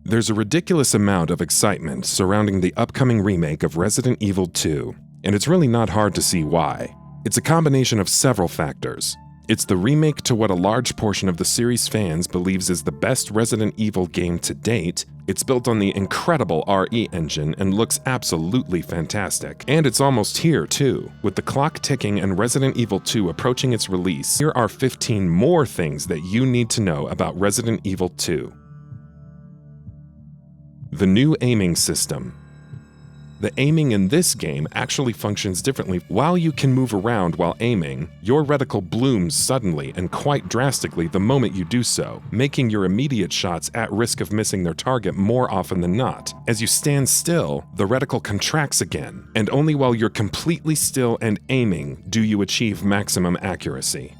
There's a ridiculous amount of excitement surrounding the upcoming remake of Resident Evil 2, and it's really not hard to see why. It's a combination of several factors. It's the remake to what a large portion of the series' fans believes is the best Resident Evil game to date. It's built on the incredible RE engine and looks absolutely fantastic. And it's almost here too. With the clock ticking and Resident Evil 2 approaching its release, here are 15 more things that you need to know about Resident Evil 2. The new aiming system. The aiming in this game actually functions differently. While you can move around while aiming, your reticle blooms suddenly and quite drastically the moment you do so, making your immediate shots at risk of missing their target more often than not. As you stand still, the reticle contracts again, and only while you're completely still and aiming do you achieve maximum accuracy.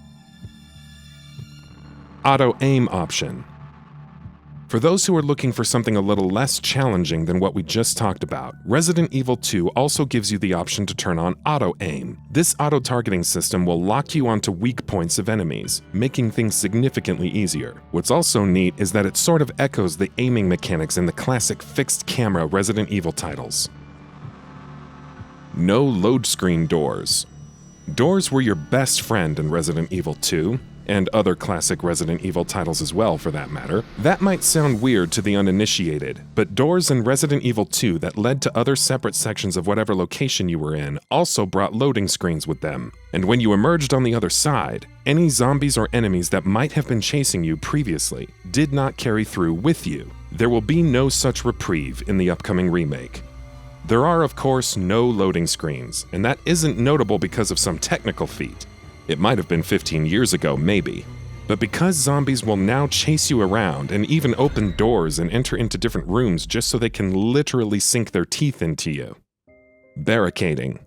Auto aim option. For those who are looking for something a little less challenging than what we just talked about, Resident Evil 2 also gives you the option to turn on auto-aim. This auto-targeting system will lock you onto weak points of enemies, making things significantly easier. What's also neat is that it sort of echoes the aiming mechanics in the classic fixed-camera Resident Evil titles. No load screen doors. Doors were your best friend in Resident Evil 2, and other classic Resident Evil titles as well for that matter. That might sound weird to the uninitiated, but doors in Resident Evil 2 that led to other separate sections of whatever location you were in also brought loading screens with them. And when you emerged on the other side, any zombies or enemies that might have been chasing you previously did not carry through with you. There will be no such reprieve in the upcoming remake. There are, of course, no loading screens, and that isn't notable because of some technical feat. It might have been 15 years ago, maybe. But because zombies will now chase you around and even open doors and enter into different rooms just so they can literally sink their teeth into you. Barricading.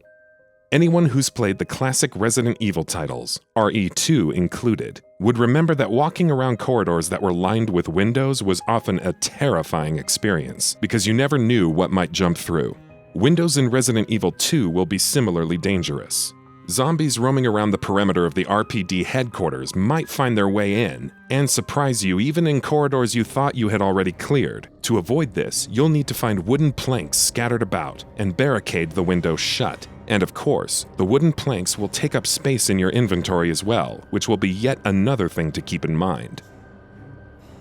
Anyone who's played the classic Resident Evil titles, RE2 included, would remember that walking around corridors that were lined with windows was often a terrifying experience because you never knew what might jump through. Windows in Resident Evil 2 will be similarly dangerous. Zombies roaming around the perimeter of the RPD headquarters might find their way in and surprise you even in corridors you thought you had already cleared. To avoid this, you'll need to find wooden planks scattered about and barricade the window shut. And of course, the wooden planks will take up space in your inventory as well, which will be yet another thing to keep in mind.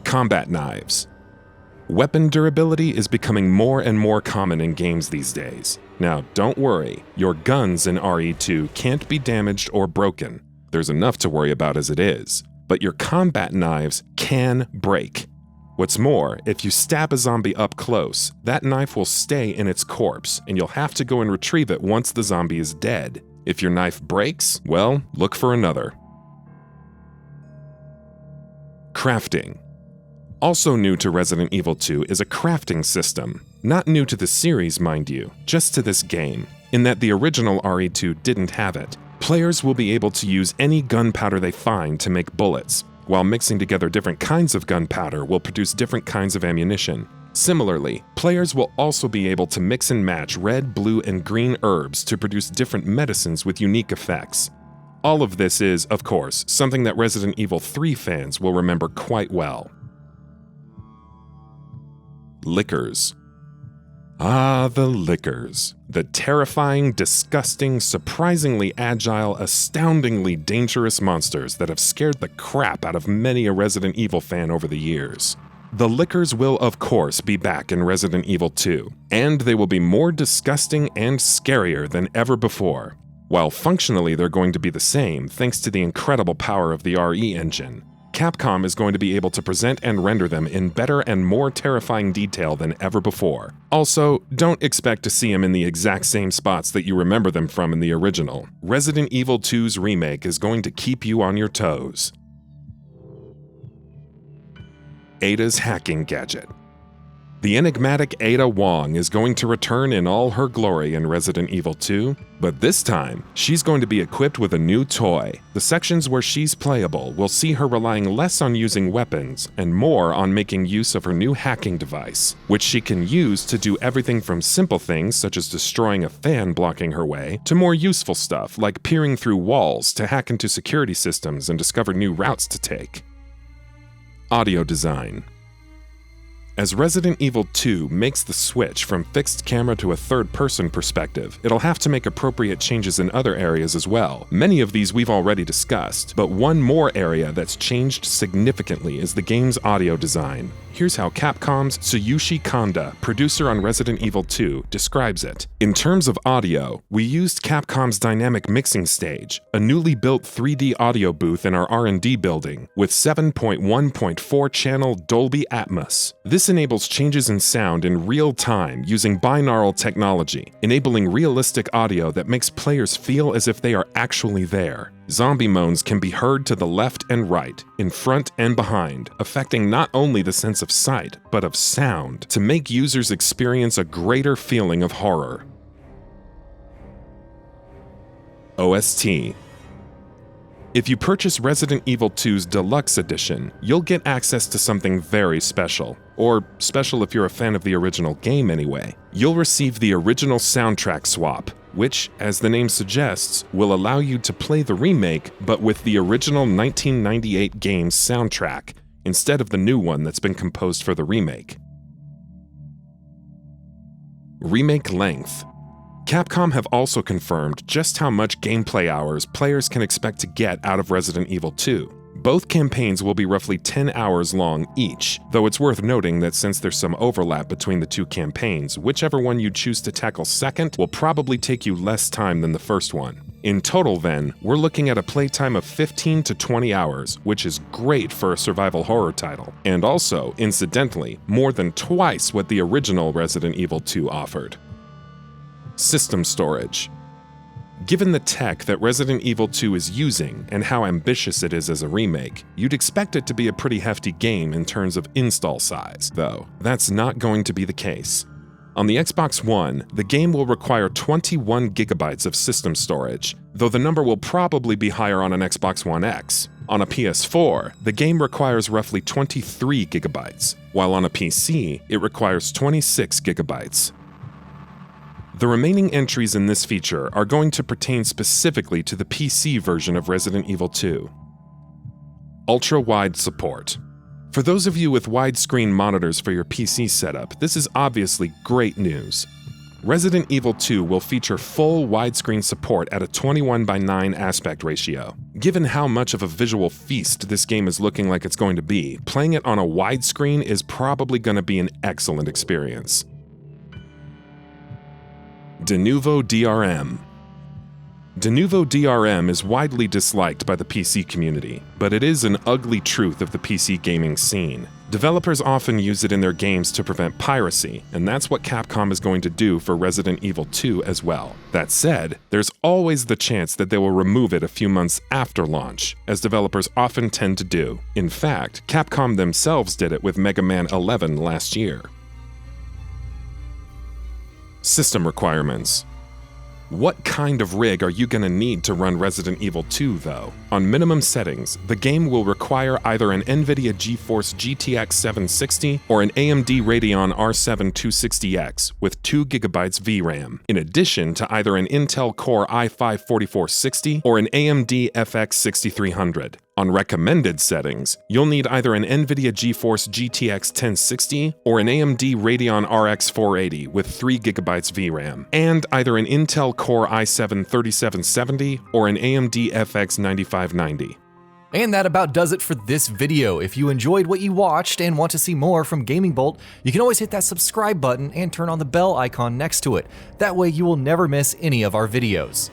Combat knives. Weapon durability is becoming more and more common in games these days. Now, don't worry, your guns in RE2 can't be damaged or broken. There's enough to worry about as it is. But your combat knives can break. What's more, if you stab a zombie up close, that knife will stay in its corpse, and you'll have to go and retrieve it once the zombie is dead. If your knife breaks, well, look for another. Crafting. Also new to Resident Evil 2 is a crafting system. Not new to the series, mind you, just to this game, in that the original RE2 didn't have it. Players will be able to use any gunpowder they find to make bullets, while mixing together different kinds of gunpowder will produce different kinds of ammunition. Similarly, players will also be able to mix and match red, blue, and green herbs to produce different medicines with unique effects. All of this is, of course, something that Resident Evil 3 fans will remember quite well. Lickers. Ah, the lickers. The terrifying, disgusting, surprisingly agile, astoundingly dangerous monsters that have scared the crap out of many a Resident Evil fan over the years. The lickers will, of course, be back in Resident Evil 2, and they will be more disgusting and scarier than ever before. While functionally they're going to be the same thanks to the incredible power of the RE engine, Capcom is going to be able to present and render them in better and more terrifying detail than ever before. Also, don't expect to see them in the exact same spots that you remember them from in the original. Resident Evil 2's remake is going to keep you on your toes. Ada's hacking gadget. The enigmatic Ada Wong is going to return in all her glory in Resident Evil 2, but this time, she's going to be equipped with a new toy. The sections where she's playable will see her relying less on using weapons and more on making use of her new hacking device, which she can use to do everything from simple things such as destroying a fan blocking her way, to more useful stuff like peering through walls to hack into security systems and discover new routes to take. Audio design. As Resident Evil 2 makes the switch from fixed camera to a third-person perspective, it'll have to make appropriate changes in other areas as well. Many of these we've already discussed, but one more area that's changed significantly is the game's audio design. Here's how Capcom's Tsuyoshi Kanda, producer on Resident Evil 2, describes it. In terms of audio, we used Capcom's dynamic mixing stage, a newly built 3D audio booth in our R&D building, with 7.1.4 channel Dolby Atmos. This enables changes in sound in real time using binaural technology, enabling realistic audio that makes players feel as if they are actually there. Zombie moans can be heard to the left and right, in front and behind, affecting not only the sense of sight, but of sound, to make users experience a greater feeling of horror. OST. If you purchase Resident Evil 2's Deluxe Edition, you'll get access to something very special. Or special if you're a fan of the original game anyway. You'll receive the original soundtrack swap, which, as the name suggests, will allow you to play the remake but with the original 1998 game's soundtrack, instead of the new one that's been composed for the remake. Remake length. Capcom have also confirmed just how much gameplay hours players can expect to get out of Resident Evil 2. Both campaigns will be roughly 10 hours long each, though it's worth noting that since there's some overlap between the two campaigns, whichever one you choose to tackle second will probably take you less time than the first one. In total then, we're looking at a playtime of 15 to 20 hours, which is great for a survival horror title, and also, incidentally, more than twice what the original Resident Evil 2 offered. System storage. Given the tech that Resident Evil 2 is using and how ambitious it is as a remake, you'd expect it to be a pretty hefty game in terms of install size, though that's not going to be the case. On the Xbox One, the game will require 21 gigabytes of system storage, though the number will probably be higher on an Xbox One X. On a PS4, the game requires roughly 23 gigabytes, while on a PC, it requires 26 gigabytes. The remaining entries in this feature are going to pertain specifically to the PC version of Resident Evil 2. Ultra-wide support. For those of you with widescreen monitors for your PC setup, this is obviously great news. Resident Evil 2 will feature full widescreen support at a 21:9 aspect ratio. Given how much of a visual feast this game is looking like it's going to be, playing it on a widescreen is probably going to be an excellent experience. DENUVO DRM. DENUVO DRM is widely disliked by the PC community, but it is an ugly truth of the PC gaming scene. Developers often use it in their games to prevent piracy, and that's what Capcom is going to do for Resident Evil 2 as well. That said, there's always the chance that they will remove it a few months after launch, as developers often tend to do. In fact, Capcom themselves did it with Mega Man 11 last year. System requirements. What kind of rig are you going to need to run Resident Evil 2, though? On minimum settings, the game will require either an NVIDIA GeForce GTX 760 or an AMD Radeon R7 260X with 2GB VRAM, in addition to either an Intel Core i5-4460 or an AMD FX 6300. On recommended settings, you'll need either an NVIDIA GeForce GTX 1060 or an AMD Radeon RX 480 with 3GB VRAM, and either an Intel Core i7 3770 or an AMD FX 9590. And that about does it for this video. If you enjoyed what you watched and want to see more from GamingBolt, you can always hit that subscribe button and turn on the bell icon next to it. That way you will never miss any of our videos.